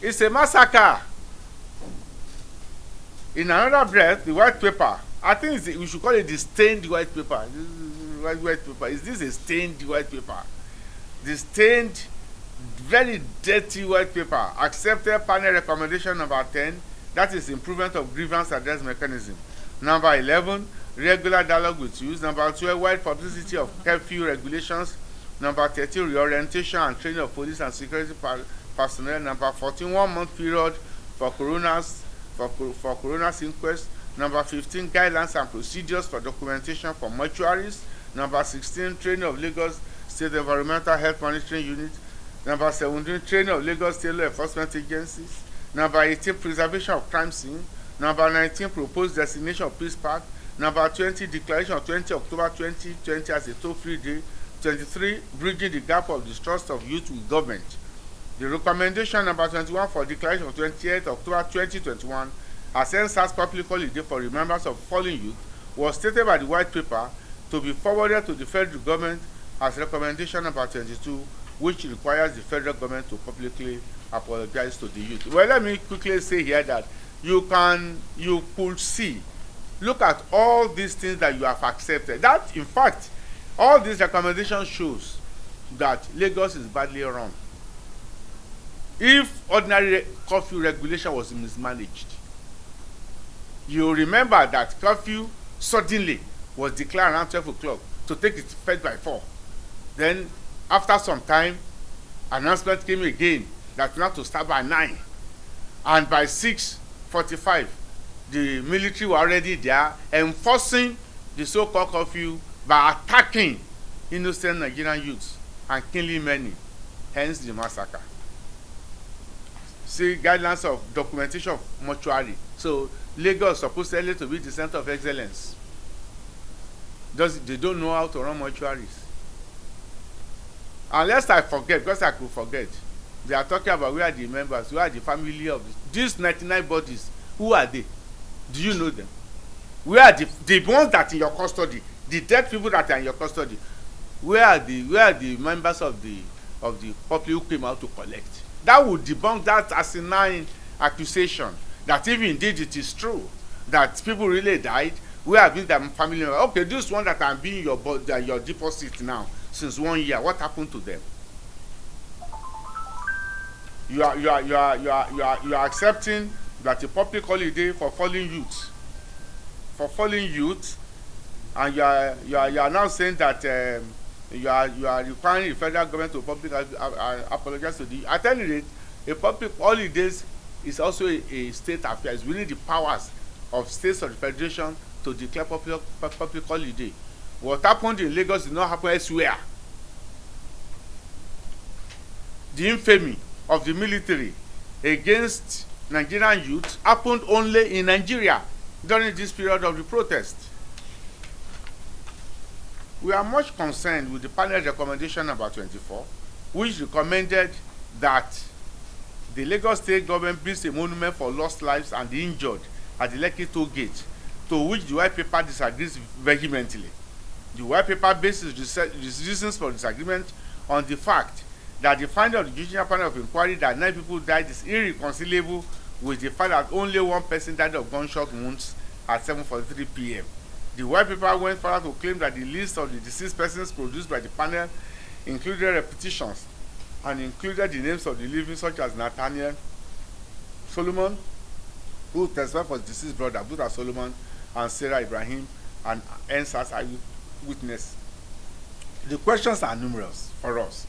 It's a massacre. In another breath, the white paper, I think we should call it the stained white paper. White paper. Is this a stained white paper? The stained, very dirty white paper accepted panel recommendation number 10, that is improvement of grievance address mechanism. Number 11, regular dialogue with youth. Number 12, wide publicity of curfew regulations. Number 13, reorientation and training of police and security personnel. Number 14, 1 month period for coroner's inquest. Number 15, guidelines and procedures for documentation for mortuaries. Number 16, training of Lagos State Environmental Health Monitoring Unit. Number 17, training of Lagos State Law Enforcement Agencies. Number 18, preservation of crime scene. Number 19, proposed designation of Peace Park. Number 20, declaration of 20 October 2020 as a toll-free day. 23, bridging the gap of distrust of youth with government. The recommendation number 21 for declaration of 28 October 2021 as NSAS public holiday for remembrance of fallen youth was stated by the white paper to be forwarded to the federal government as recommendation number 22, which requires the federal government to publicly apologize to the youth. Well, let me quickly say here that you could see, look at all these things that you have accepted. That, in fact, all these recommendations shows that Lagos is badly run. If ordinary curfew regulation was mismanaged, you remember that curfew suddenly was declared around 12 o'clock to take its effect by 4. Then, after some time, announcement came again that we have to start by 9. And by 6:45, the military were already there enforcing the so-called curfew by attacking innocent Nigerian youths and killing many, hence the massacre. See, guidelines of documentation of mortuary. So Lagos supposedly to be the center of excellence. They don't know how to run mortuaries. Unless I forget, because I could forget, they are talking about where are the members, where are the family of these 99 bodies. Who are they? Do you know them? Where are the ones that in your custody, the dead people that are in your custody? Where are the members of the public who came out to collect? That would debunk that asinine accusation that if indeed it is true that people really died, where have been their family members? Okay, this one that I'm being your deposit now since 1 year, what happened to them? You are accepting that a public holiday for fallen youth, and you are now saying that you are requiring the federal government to publicly apologize to the. At any rate, a public holidays is also a state affair. It's within the powers of states of the federation to declare public holiday. What happened in Lagos did not happen elsewhere. The infamy of the military against Nigerian youth happened only in Nigeria during this period of the protest. We are much concerned with the panel recommendation number 24, which recommended that the Lagos State government builds a monument for lost lives and the injured at the Lekki toll gate, to which the white paper disagrees vehemently. The white paper bases reasons for disagreement on the fact that the finding of the judicial panel of inquiry that 9 people died is irreconcilable with the fact that only 1 person died of gunshot wounds at 7:43 p.m. The white paper went further to claim that the list of the deceased persons produced by the panel included repetitions and included the names of the living, such as Nathaniel Solomon, who testified for his deceased brother, Buddha Solomon, and Sarah Ibrahim, and NSAS eyewitness. The questions are numerous for us,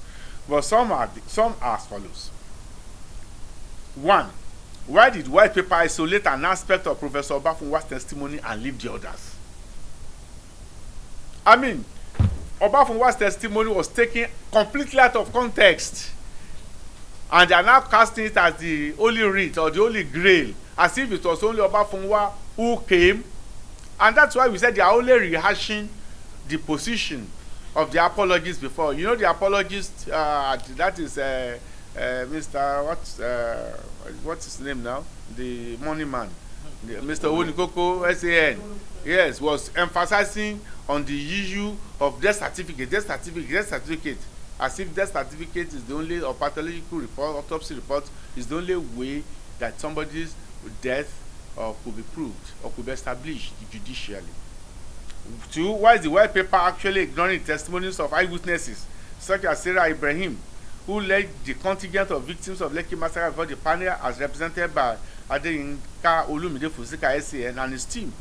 but some are as follows. 1. Why did white paper isolate an aspect of Professor Obafunwa's testimony and leave the others? I mean, Obafunwa's testimony was taken completely out of context, and they are now casting it as the Holy Writ or the Holy Grail, as if it was only Obafunwa who came, and that's why we said they are only rehashing the position of the apologists before. You know, the apologist, that is Mr. What's his name now? The money man, Mr. Onikoko SAN. Yes, was emphasizing on the issue of death certificate. as if death certificate is the only, or pathological report, autopsy report is the only way that somebody's death could be proved or could be established judicially. 2. Why is the white paper actually ignoring testimonies of eyewitnesses such as Sarah Ibrahim, who led the contingent of victims of Lekki massacre before the panel as represented by Adeyinka Olumide Fusika SAN and his team?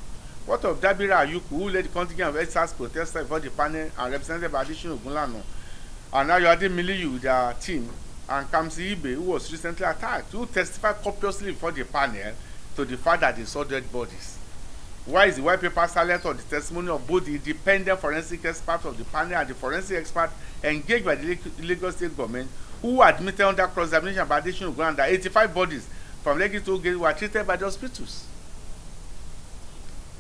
What of Dabira Ayuku, who led the contingent of ESAS protesters before the panel and represented by Adesina Ogunlana, and Ayoade Miliyu with their team, and Kamsi Ibe, who was recently attacked, who testified copiously before the panel to the fact that they saw dead bodies? Why is the white paper silent on the testimony of both the independent forensic experts of the panel and the forensic expert engaged by the Lagos State government, who admitted under cross-examination by Adesina Ogunlana that 85 bodies from Lekki toll gate were treated by the hospitals?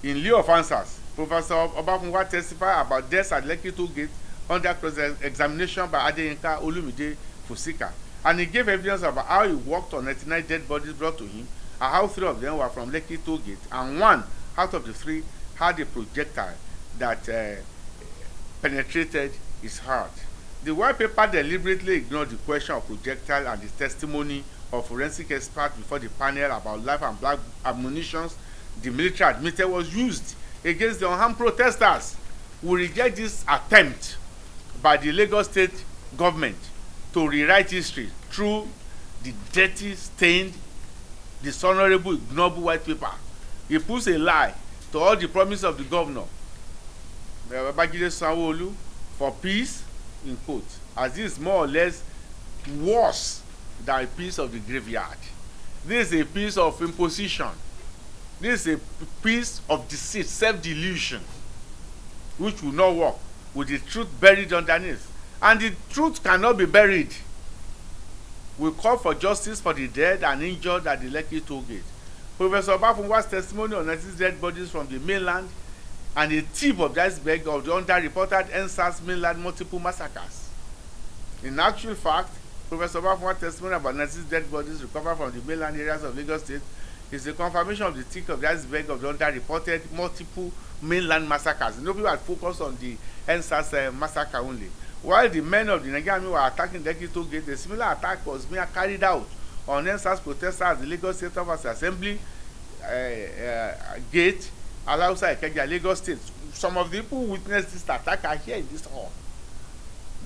In lieu of answers, Professor Obafunwa testified about deaths at Lekki toll gate under cross-examination by Adeyinka Olumide Fusika, and he gave evidence about how he worked on 99 dead bodies brought to him, and how 3 of them were from Lekki toll gate, and 1 out of the 3 had a projectile that penetrated his heart. The white paper deliberately ignored the question of projectile and the testimony of forensic experts before the panel about live and black ammunition the military admitted was used against the unarmed protesters. We reject this attempt by the Lagos State government to rewrite history through the dirty, stained, dishonorable, ignoble white paper. He puts a lie to all the promise of the governor, Babajide Sanwo-Olu, for peace, in quotes, as this is more or less worse than a piece of the graveyard. This is a piece of imposition. This is a piece of deceit, self-delusion, which will not work with the truth buried underneath. And the truth cannot be buried. We call for justice for the dead and injured at the Lekki toll gate. Professor Obafunwa's testimony on 96 dead bodies from the mainland and a tip of the iceberg of the underreported NSAS mainland multiple massacres. In actual fact, Professor Obafunwa's testimony about 96 dead bodies recovered from the mainland areas of Lagos State is a confirmation of the tip of the iceberg of the underreported multiple mainland massacres. No people had focused on the NSAS massacre only. While the men of the Nigerian army were attacking Lekki toll gate, a similar attack was being carried out on NSAS protesters at the Lagos State Office Assembly gate, Alausa Ikeja, Lagos State. Some of the people who witnessed this attack are here in this hall.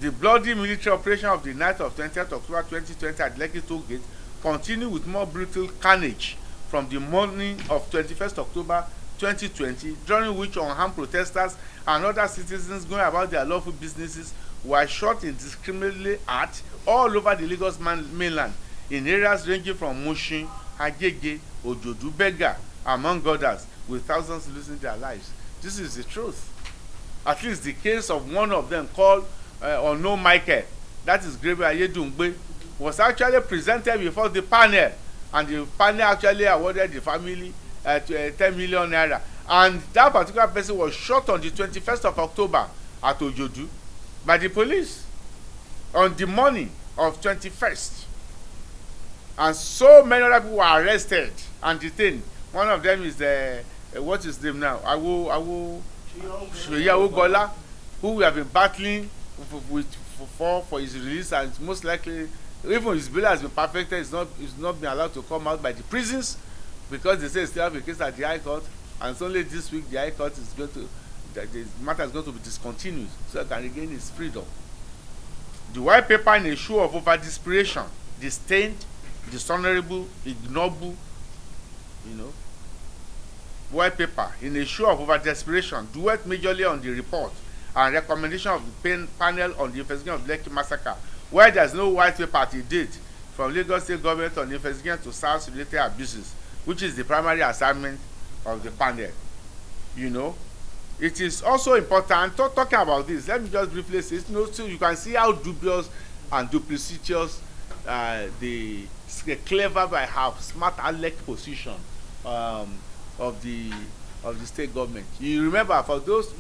The bloody military operation of the night of 20th October 2020 at Lekki toll gate continued with more brutal carnage from the morning of 21st October 2020, during which unarmed protesters and other citizens going about their lawful businesses were shot indiscriminately at all over the Lagos mainland in areas ranging from Mushin, Agege, Ojodu, Bega, among others, with thousands losing their lives. This is the truth. At least the case of one of them called Unknown Michael, that is Grebe Ayedungbe, was actually presented before the panel, and the panel actually awarded the family 10 million naira. And that particular person was shot on the 21st of October at Ojodu by the police on the morning of 21st. And so many other people were arrested and detained. One of them is what is his name now? Awo Gola, who we have been battling for his release, and most likely even his bail has been perfected. He's not been allowed to come out by the prisons because they say still have a case at the High Court, and it's only this week the High Court is going to, the matter is going to be discontinued so he can regain his freedom. The white paper, in a show of over-desperation, disdained, dishonorable, ignoble, white paper, in a show of over-desperation, dwelt majorly on the report and recommendation of the panel on the investigation of the Lekki massacre, where there is no white paper to date from Lagos State government on the investigation to SARS-related abuses, which is the primary assignment of the panel. It is also important, talking about this, let me just briefly say, so you can see how dubious and duplicitous the clever by half smart aleck position of the state government. You remember, for those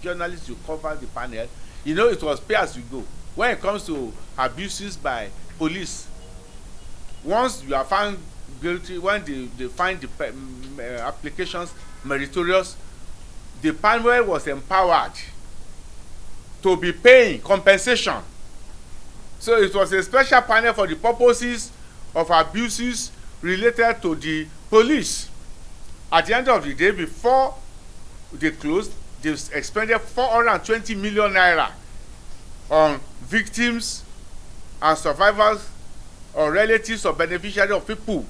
journalists who cover the panel, it was pay as you go when it comes to abuses by police. Once you are found guilty, when they find the applications meritorious, the panel was empowered to be paying compensation. So it was a special panel for the purposes of abuses related to the police. At the end of the day, before they closed, they expended 420 million naira on victims and survivors or relatives or beneficiaries of people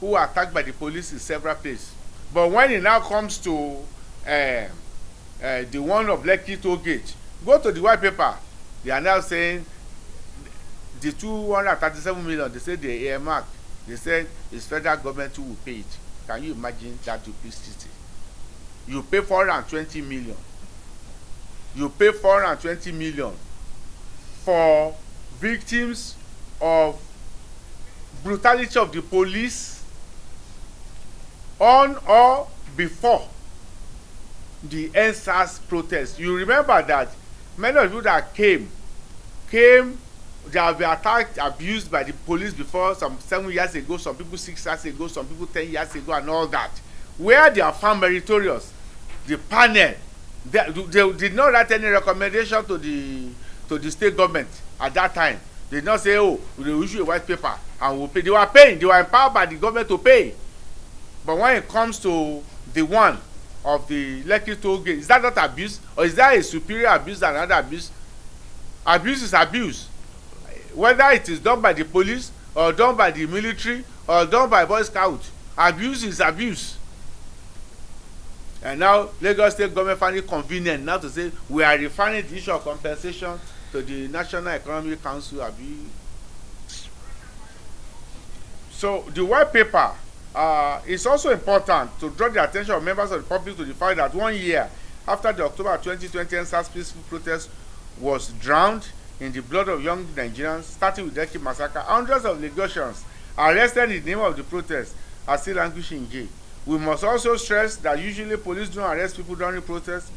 who were attacked by the police in several places. But when it now comes to the one of Lekki toll gate, go to the white paper, they are now saying the 237 million, they say they earmark, they said it's federal government who will pay it. Can you imagine that duplicity? You pay 420 million. You pay 420 million for victims of brutality of the police on or before the NSAS protest. You remember that many of you that came, they have been attacked, abused by the police before, some 7 years ago, some people 6 years ago, some people 10 years ago, and all that. Where they are found meritorious, the panel, they did not write any recommendation to the state government at that time. They did not say, oh, we will issue a white paper and we'll pay. They were paying, they were empowered by the government to pay. But when it comes to the one of the Lekki toll gate, is that not abuse? Or is that a superior abuse than another abuse? Abuse is abuse. Whether it is done by the police or done by the military or done by Boy Scouts, abuse is abuse. And now Lagos State government find it convenient now to say we are referring the issue of compensation to the National Economic Council. So the white paper is also important to draw the attention of members of the public to the fact that 1 year after the October 2020 NSAS peaceful protest was drowned in the blood of young Nigerians, starting with the Lekki massacre, hundreds of Lagosians arrested in the name of the protest are still languishing in jail. We must also stress that usually police don't arrest people during protests,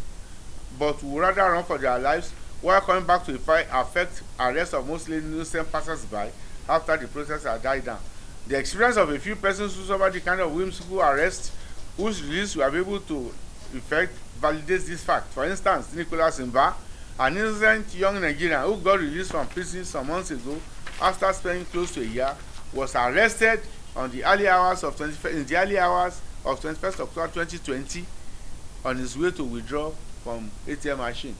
but would rather run for their lives while coming back to affect arrest of mostly innocent passers-by after the protests have died down. The experience of a few persons who suffered the kind of whimsical arrest whose release we are able to effect validates this fact. For instance, Nicholas Mba, an innocent young Nigerian who got released from prison some months ago after spending close to a year, was arrested on the early hours of 21st October 2020 on his way to withdraw from ATM machine.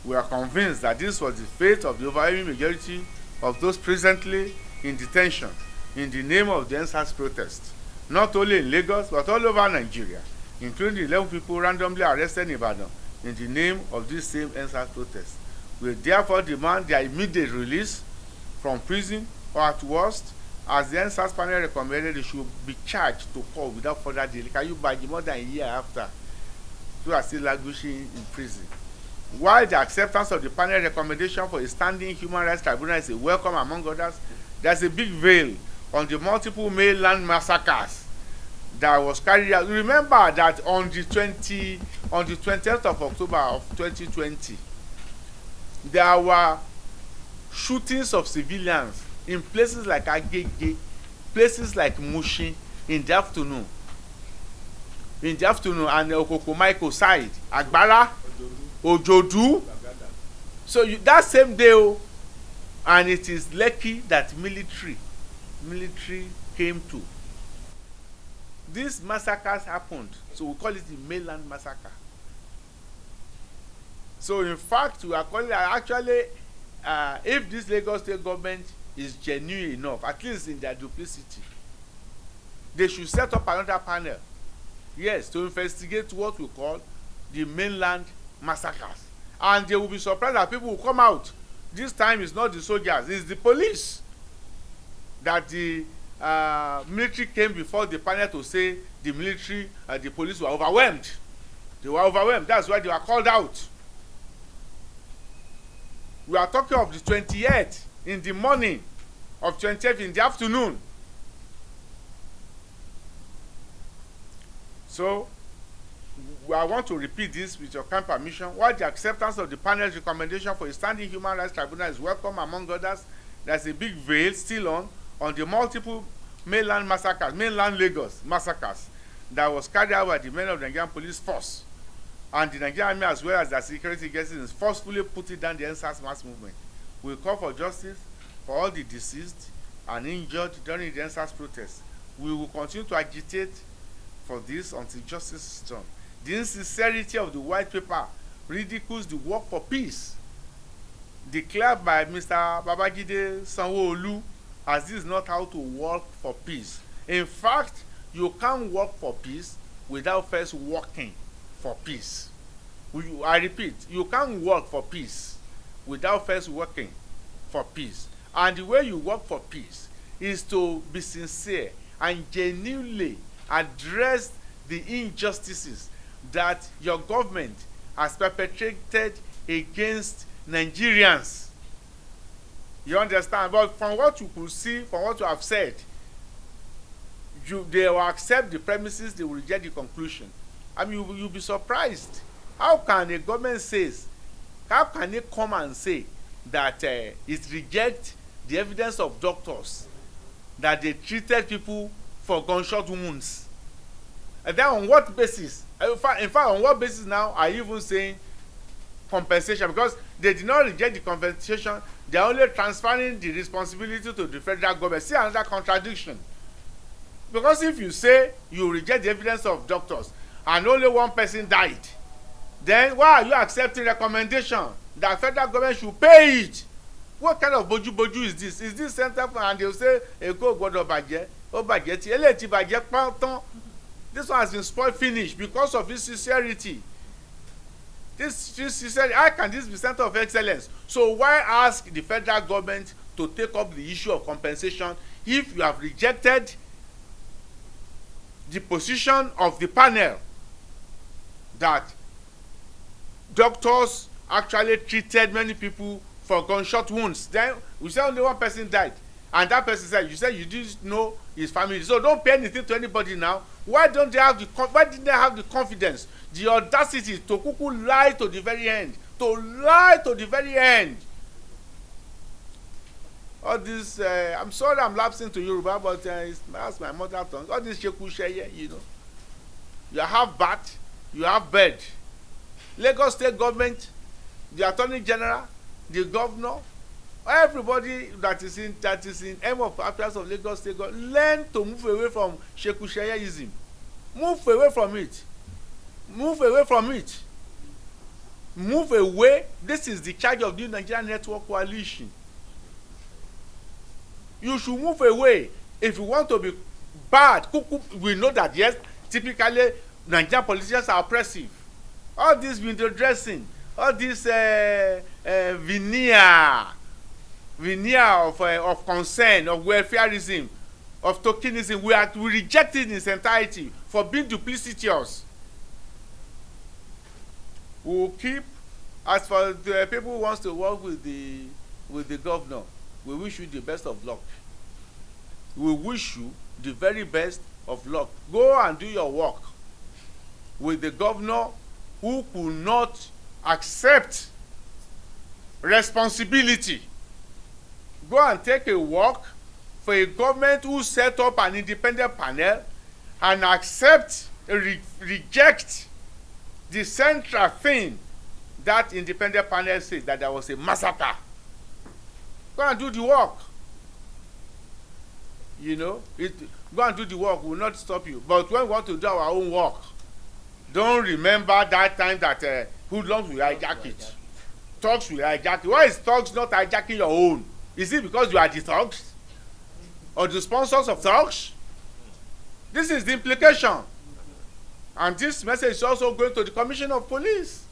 We are convinced that this was the fate of the overwhelming majority of those presently in detention in the name of the NSAS protest, not only in Lagos but all over Nigeria, including the 11 people randomly arrested in Ibadan in the name of this same NSAS protest. We therefore demand their immediate release from prison, or at worst, as the NSAS panel recommended, they should be charged to court without further delay. Can you imagine more than a year after, who are still languishing in prison? While the acceptance of the panel recommendation for a standing human rights tribunal is a welcome among others, there's a big veil on the multiple mainland massacres that was carried out. Remember that on the 20th of October of 2020, there were shootings of civilians in places like Agege, places like Mushin in the afternoon, and Okokomaiko side, Agbara, Ojodu. So that same day, and it is Lekki that military came to. These massacres happened, so we call it the mainland massacre. So in fact, we are calling it actually, if this Lagos State government is genuine enough, at least in their duplicity, they should set up another panel, yes, to investigate what we call the mainland massacres. And they will be surprised that people will come out. This time it's not the soldiers, it's the police. That the military came before the panel to say the military and the police were overwhelmed. They were overwhelmed. That's why they were called out. We are talking of the 28th in the morning, of 28th in the afternoon. So I want to repeat this with your kind permission. While the acceptance of the panel's recommendation for a standing human rights tribunal is welcome among others, there's a big veil still on the multiple mainland massacres, mainland Lagos massacres that was carried out by the men of the Nigerian police force and the Nigerian army as well as their security agencies forcefully putting down the NSAS mass movement. We call for justice for all the deceased and injured during the NSAS protests. We will continue to agitate for this until justice is done. The insincerity of the white paper ridicules the work for peace declared by Mr. Babajide Sanwo-Olu, as this is not how to work for peace. In fact, you can't work for peace without first working for peace. I repeat, you can't work for peace without first working for peace. And the way you work for peace is to be sincere and genuinely address the injustices that your government has perpetrated against Nigerians. You understand? But from what you could see, from what you have said, they will accept the premises, they will reject the conclusion. I mean, you'll be surprised. How can a government how can they come and say that it rejects the evidence of doctors that they treated people for gunshot wounds? And then on what basis? In fact, on what basis now are you even saying compensation? Because they did not reject the compensation, they are only transferring the responsibility to the federal government. See another contradiction. Because if you say you reject the evidence of doctors and only one person died, then why are you accepting recommendation that federal government should pay it? What kind of boju is this? Is this center for, and they will say Eko gbọ́dọ̀ bàjẹ́, ó bàjẹ́ tí eléyìí ti bàjẹ́ pọ́ntán. This one has been spoiled finish because of his sincerity. This sincerity, how can this be center of excellence? So why ask the federal government to take up the issue of compensation if you have rejected the position of the panel that doctors actually treated many people for gunshot wounds? Then we say only one person died, and that person said, you said you didn't know his family, so don't pay anything to anybody now. Why didn't they have the confidence, the audacity to kuku lie to the very end, all this, I'm sorry I'm lapsing to Yoruba, but that's my mother tongue. All this sheku sheye, you know, you have bat, you have bed. Lagos State government, the Attorney General, the governor, everybody that is in aim of affairs of Lagos State government, learn to move away from sheku sheyeism. Move away from it. Move away. This is the charge of the Nigerian Network Coalition. You should move away if you want to be bad. We know that, yes, typically Nigerian politicians are oppressive. All this window dressing, all this veneer of concern, of welfareism, of tokenism, we reject it in its entirety for being duplicitous. We will keep, as for the people who wants to work with the governor, we wish you the best of luck. We wish you the very best of luck. Go and do your work with the governor who could not accept responsibility. Go and take a walk for a government who set up an independent panel and reject the central thing that independent panel says, that there was a massacre. Go and do the work. You know, go and do the work. We will not stop you. But when we want to do our own work, don't remember that time that hoodlums will hijack it. Thugs will hijack it. Why is thugs not hijacking your own? Is it because you are the thugs? Or the sponsors of thugs? This is the implication. And this message is also going to the Commissioner of Police.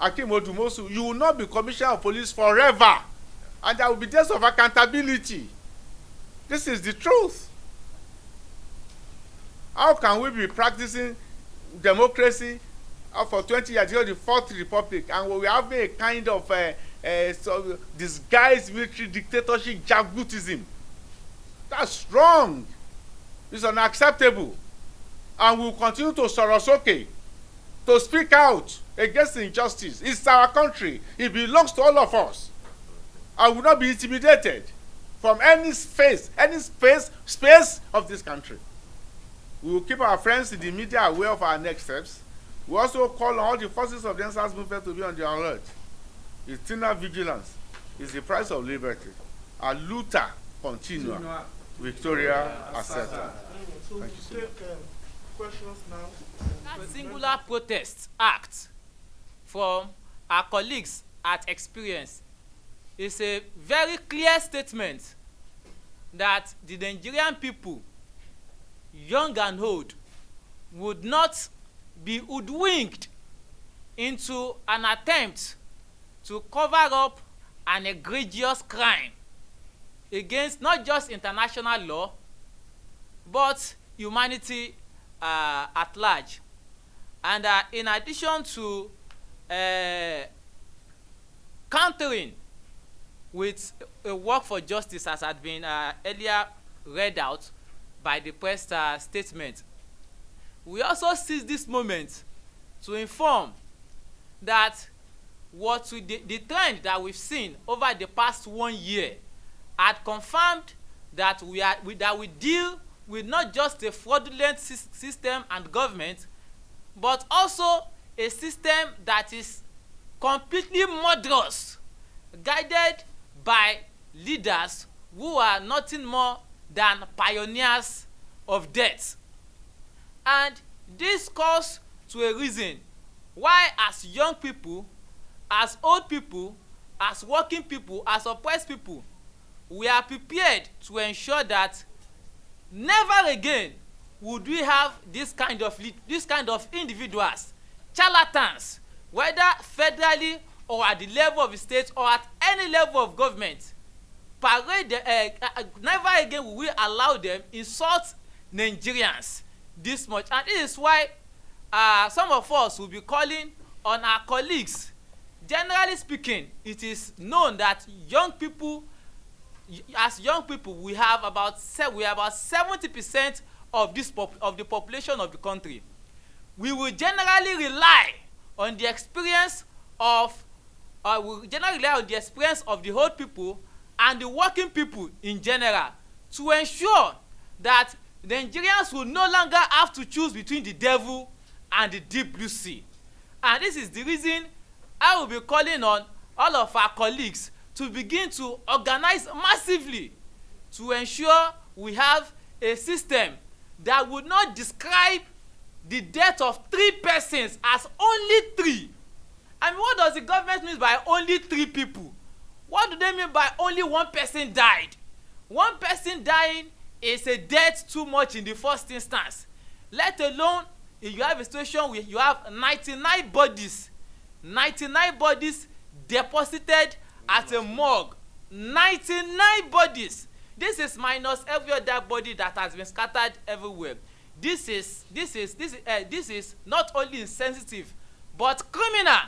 Akim Odumosu, you will not be Commissioner of Police forever. And there will be days of accountability. This is the truth. How can we be practicing democracy for 20 years, the Fourth Republic, and we have a kind of disguised military dictatorship, jagutism? That's wrong. It's unacceptable. And we will continue to Sorosoke, to speak out against injustice. It's our country. It belongs to all of us. I will not be intimidated from any space of this country. We will keep our friends in the media aware of our next steps. We also call on all the forces of the NSAS movement to be on their alert. Eternal vigilance is the price of liberty. A luta continua. Victoria Asceta. So we take questions now. That singular protest act from our colleagues at Experience is a very clear statement that the Nigerian people, young and old, would not be hoodwinked into an attempt to cover up an egregious crime against not just international law but humanity at large. And in addition to countering with a work for justice, as had been earlier read out by the press statement, we also seize this moment to inform that the trend that we've seen over the past 1 year had confirmed that we deal with not just a fraudulent system and government, but also a system that is completely murderous, guided by leaders who are nothing more than pioneers of death. And this calls to a reason why, as young people, as old people, as working people, as oppressed people, we are prepared to ensure that never again would we have this kind of individuals, charlatans, whether federally or at the level of the state or at any level of government. Never again will we allow them insult Nigerians this much. And this is why some of us will be calling on our colleagues. Generally speaking, it is known that young people, we have about 70% of the population of the country. We will generally rely on the experience of the old people and the working people in general to ensure that Nigerians will no longer have to choose between the devil and the deep blue sea. And this is the reason I will be calling on all of our colleagues to begin to organize massively to ensure we have a system that would not describe the death of 3 persons as only 3. I mean, what does the government mean by only 3 people? What do they mean by only 1 person died? 1 person dying is a death too much in the first instance. Let alone if you have a situation where you have 99 bodies deposited at a morgue. 99 bodies. This is minus every other body that has been scattered everywhere. This is not only insensitive but criminal.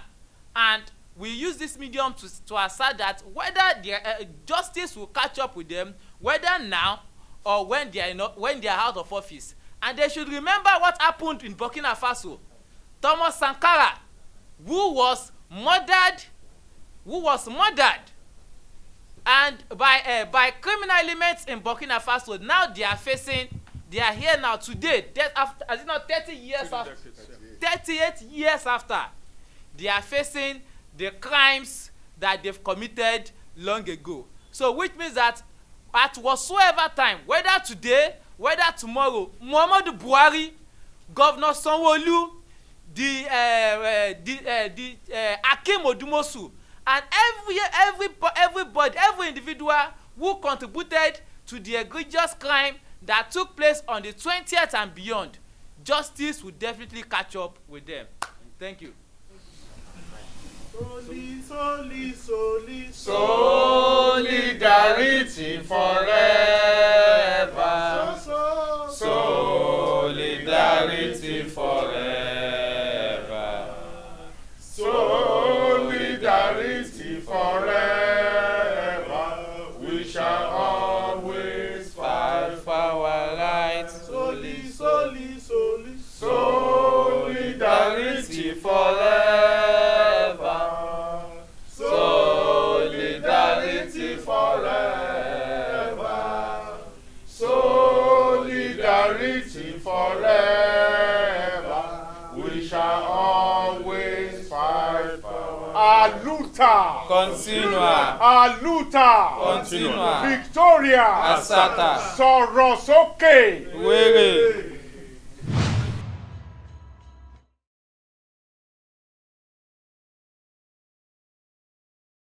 And we use this medium to assert that whether justice will catch up with them, whether now or when they are out of office. And they should remember what happened in Burkina Faso. Thomas Sankara, who was murdered and by criminal elements in Burkina Faso. Now they are here now today, after, as you know, 30 years after, 38 years after, they are facing the crimes that they've committed long ago. So which means that at whatsoever time, whether today, whether tomorrow, Muhammadu Buhari, Governor Sanwo-Olu, the Akim Odumosu, and everybody, every individual who contributed to the egregious crime that took place on the 20th and beyond, justice will definitely catch up with them. Thank you. Solidarity forever. Solidarity forever. Solidarity forever. We shall always fight for our rights. Solidarity forever. Solidarity forever. A luta. Continua. A luta. Continua. Victoria. Asata. Sọ̀rọ̀ sókè. Wèrè.